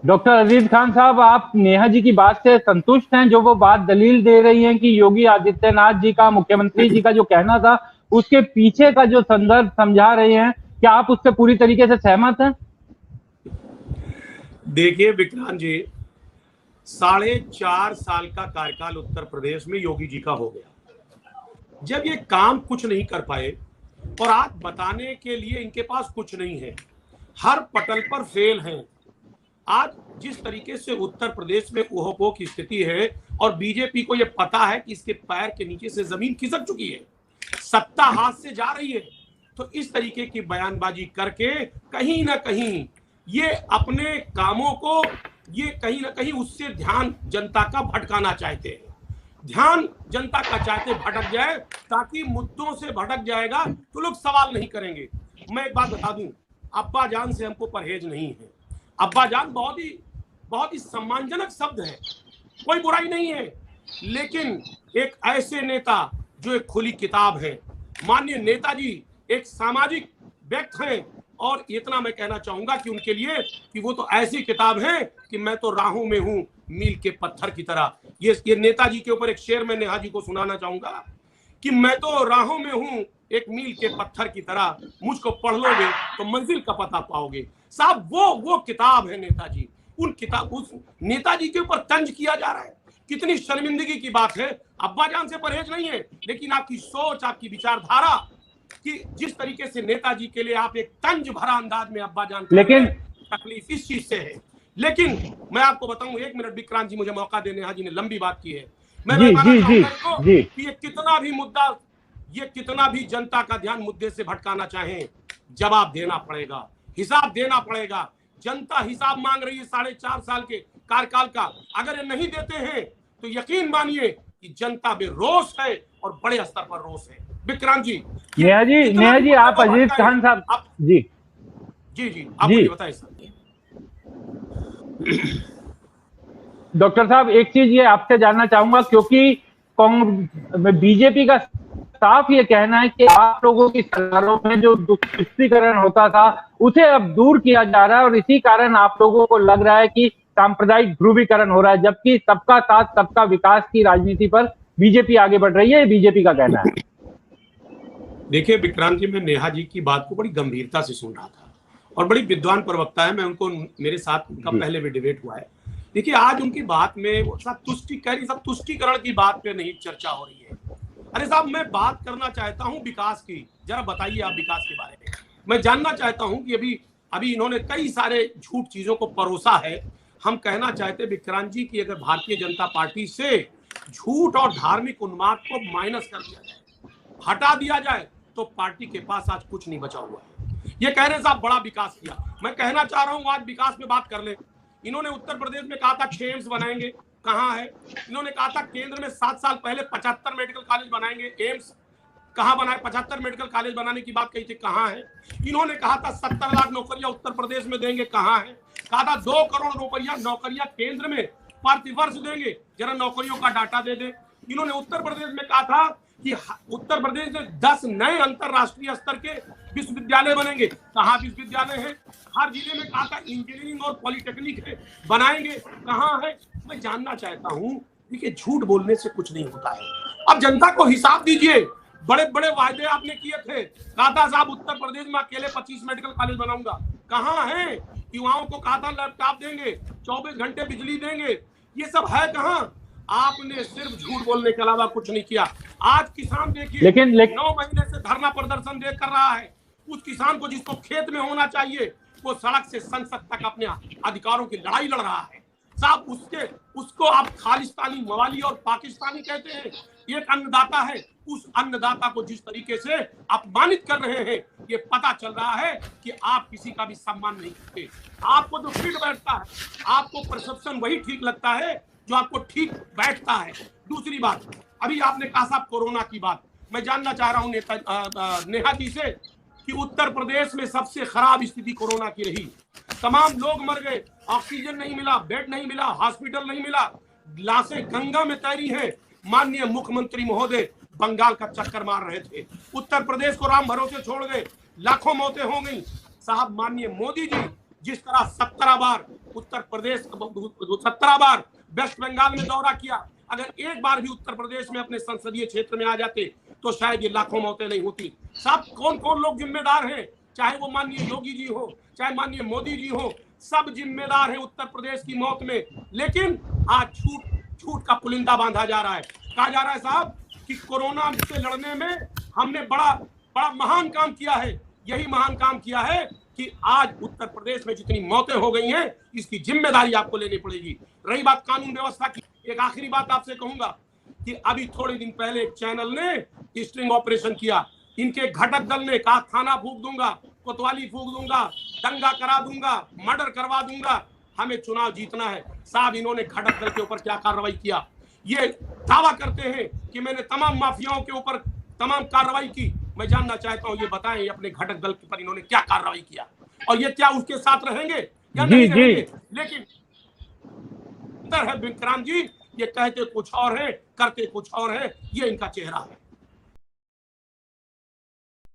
Doctor अजीज खान साहब, आप नेहा जी की बात से संतुष्ट हैं? जो वो बात दलील दे रही हैं कि योगी आदित्यनाथ जी का, मुख्यमंत्री जी का जो कहना था, उसके पीछे का जो संदर्भ समझा रहे हैं, क्या आप उससे पूरी तरीके से सहमत हैं? देखिए विक्रांत जी, 4.5 साल का कार्यकाल उत्तर प्रदेश में योगी जी का हो गया। जब ये काम कुछ नहीं कर पाए और आज बताने के लिए इनके पास कुछ नहीं है, हर पटल पर फेल हैं। आज जिस तरीके से उत्तर प्रदेश में उहोपोह की स्थिति है और बीजेपी को यह पता है कि इसके पैर के नीचे से जमीन खिसक चुकी है, सत्ता हाथ से जा रही है, तो इस तरीके की बयानबाजी करके कहीं ना कहीं ये अपने कामों को, ये कहीं ना कहीं उससे ध्यान जनता का भटकाना चाहते हैं। ध्यान जनता का चाहते भटक जाए, ताकि मुद्दों से भटक जाएगा तो लोग सवाल नहीं करेंगे। मैं एक बात बता दूं, अब्बा जान से हमको परहेज नहीं है। अब्बा जान बहुत ही सम्मानजनक शब्द है, कोई बुराई नहीं है, लेकिन एक ऐसे नेता जो एक खुली किताब है, माननीय नेताजी एक सामाजिक व्यक्ति हैं, और इतना मैं कहना चाहूंगा कि उनके लिए कि वो तो ऐसी किताब है कि मैं तो राहों में हूं मील के पत्थर की तरह। ये नेताजी के ऊपर एक शेर मैं नेहा जी को सुनाना चाहूंगा कि मैं तो राहों में हूं एक मील के पत्थर की तरह, मुझको पढ़ लोगे तो मंजिल का पता पाओगे। साहब वो किताब है नेताजी। उस नेताजी के ऊपर तंज किया जा रहा है, कितनी शर्मिंदगी की बात है। अब्बा जान से परहेज नहीं है, लेकिन आपकी सोच, आपकी विचारधारा कि जिस तरीके से नेताजी के लिए आप एक तंज भरा अंदाज में अब्बा जान, लेकिन तकलीफ इस चीज से है। लेकिन मैं आपको बताऊं, 1 मिनट विक्रांत जी मुझे मौका देने, हाजी ने लंबी बात की है, मैं बताना चाहूंगा कि ये कितना भी मुद्दा, ये कितना भी जनता का ध्यान मुद्दे से भटकाना चाहे, जवाब देना पड़ेगा, हिसाब देना पड़ेगा। जनता हिसाब मांग रही है 4.5 साल के कार्यकाल का। अगर ये नहीं देते हैं तो यकीन मानिए कि जनता में रोष है और बड़े स्तर पर रोष है। विक्रांत जी, नेहा जी आप अजीज खान साहब जी आप मुझे बताइए सर। डॉक्टर साहब, एक चीज ये आपसे जानना चाहूंगा, क्योंकि बीजेपी का साफ ये कहना है कि आप लोगों की सरकारों में जो तुष्टीकरण होता था उसे अब दूर किया जा रहा है, और इसी कारण आप लोगों को लग रहा है कि सांप्रदायिक ध्रुवीकरण हो रहा है, जबकि सबका साथ सबका विकास की राजनीति पर बीजेपी आगे बढ़ रही है, बीजेपी का कहना है। देखिए विक्रांत जी, मैं नेहा जी की बात को बड़ी गंभीरता से सुन रहा था, और बड़ी विद्वान प्रवक्ता है, मैं उनको, मेरे साथ उनका पहले भी डिबेट हुआ है। देखिए आज उनकी बात में वो सब तुष्टीकरण की बात पे नहीं चर्चा हो रही है। अरे साहब, मैं बात करना चाहता हूं विकास की। जरा बताइए आप विकास के बारे में। मैं जानना चाहता हूं कि अभी इन्होंने कई सारे झूठ चीजों को परोसा है। हम कहना चाहते विक्रांत जी कि अगर भारतीय जनता पार्टी से झूठ और धार्मिक उन्माद को माइनस कर दिया जाए, हटा दिया जाए, तो पार्टी के पास आज कुछ नहीं बचा हुआ है। ये कह रहे हैं साहब बड़ा विकास किया, मैं कहना चाह रहा हूं आज विकास में बात कर ले। इन्होंने उत्तर प्रदेश में कहा था 6 एम्स बनाएंगे, कहां है? इन्होंने कहा था केंद्र में 7 साल पहले 75 मेडिकल कॉलेज बनाएंगे, एम्स कहां बनाए? 75 मेडिकल कॉलेज बनाने की बात कही थी, कहां है? इन्होंने कहा था 70 लाख नौकरियां उत्तर प्रदेश में देंगे, कहां है? कहा था 2 करोड़ रुपया नौकरियां केंद्र में प्रतिवर्ष देंगे, जरा नौकरियों का डाटा दे दे। इन्होंने उत्तर प्रदेश में कहा था कि उत्तर प्रदेश में 10 नए अंतरराष्ट्रीय स्तर के विश्वविद्यालय बनेंगे, कहां विश्वविद्यालय है? हर जिले में कहा था इंजीनियरिंग और पॉलिटेक्निक है, बनाएंगे, कहां है? मैं जानना चाहता हूं, देखिए झूठ बोलने से कुछ नहीं होता है। अब जनता को हिसाब दीजिए, बड़े बड़े वायदे आपने किए थे, कहा था साहब उत्तर प्रदेश में अकेले 25 मेडिकल कॉलेज बनाऊंगा, कहां है? युवाओं को कहा था लैपटॉप देंगे, 24 घंटे बिजली देंगे, ये सब है कहां? आपने सिर्फ झूठ बोलने के अलावा कुछ नहीं किया। आज किसान देखिए, लेकिन 9 महीने से धरना प्रदर्शन देख कर रहा है। उस किसान को जिसको खेत में होना चाहिए, वो सड़क से संसद तक अपने अधिकारों की लड़ाई लड़ रहा है। साहब उसको आप खालिस्तानी, मवाली और पाकिस्तानी कहते हैं। एक अन्नदाता है, उस अन्नदाता को जिस तरीके से अपमानित कर रहे हैं, ये पता चल रहा है कि आप किसी का भी सम्मान नहीं करते। आपको जो फिट बैठता है, आपको परसेप्शन वही ठीक लगता है जो आपको ठीक बैठता है। दूसरी बात, अभी आपने कहा साहब कोरोना की बात, मैं जानना चाह रहा हूं नेहा जी से कि उत्तर प्रदेश में सबसे खराब स्थिति कोरोना की रही। तमाम लोग मर गए, ऑक्सीजन नहीं मिला, बेड नहीं मिला, हॉस्पिटल नहीं मिला, लाशें गंगा में तैरी हैं। माननीय मुख्यमंत्री महोदय बंगाल का चक्कर मार रहे थे, उत्तर प्रदेश को राम भरोसे छोड़ गए, लाखों मौतें हो गई। साहब माननीय मोदी जी जिस तरह 17 बार उत्तर उत्तर प्रदेश 17 बार वेस्ट बंगाल में दौरा किया, अगर एक बार भी उत्तर प्रदेश में अपने संसदीय क्षेत्र में आ जाते तो शायद ये लाखों मौतें नहीं होती। सब कौन कौन लोग जिम्मेदार हैं, चाहे वो माननीय योगी जी हो, चाहे माननीय मोदी जी हो, सब जिम्मेदार हैं उत्तर प्रदेश की मौत में। लेकिन आज झूठ का पुलिंदा बांधा जा रहा है। कहा जा रहा है साहब कि कोरोना से लड़ने में हमने बड़ा महान काम किया है। यही महान काम किया है कि आज उत्तर प्रदेश में जितनी मौतें हो गई हैं इसकी जिम्मेदारी आपको लेनी पड़ेगी। रही बात कानून व्यवस्था की, एक आखिरी बात आपसे कहूंगा कि अभी थोड़े दिन पहले एक चैनल ने स्ट्रिंग ऑपरेशन किया। इनके घटक दल ने कहा थाना फूंक दूंगा, कोतवाली फूंक दूंगा, दंगा करा दूंगा, मर्डर करवा दूंगा, हमें चुनाव जीतना है। साहब इन्होंने घटक दल के ऊपर क्या कार्रवाई किया? ये दावा करते हैं कि मैंने तमाम माफियाओं के ऊपर तमाम कार्रवाई की। मैं जानना चाहता हूं ये बताएं अपने घटक दल के पर इन्होंने क्या कार्रवाई किया और ये क्या उसके साथ रहेंगे या नहीं रहेंगे? लेकिन है विक्रांत जी, ये कहते कुछ और है, करते कुछ और है, ये इनका चेहरा है।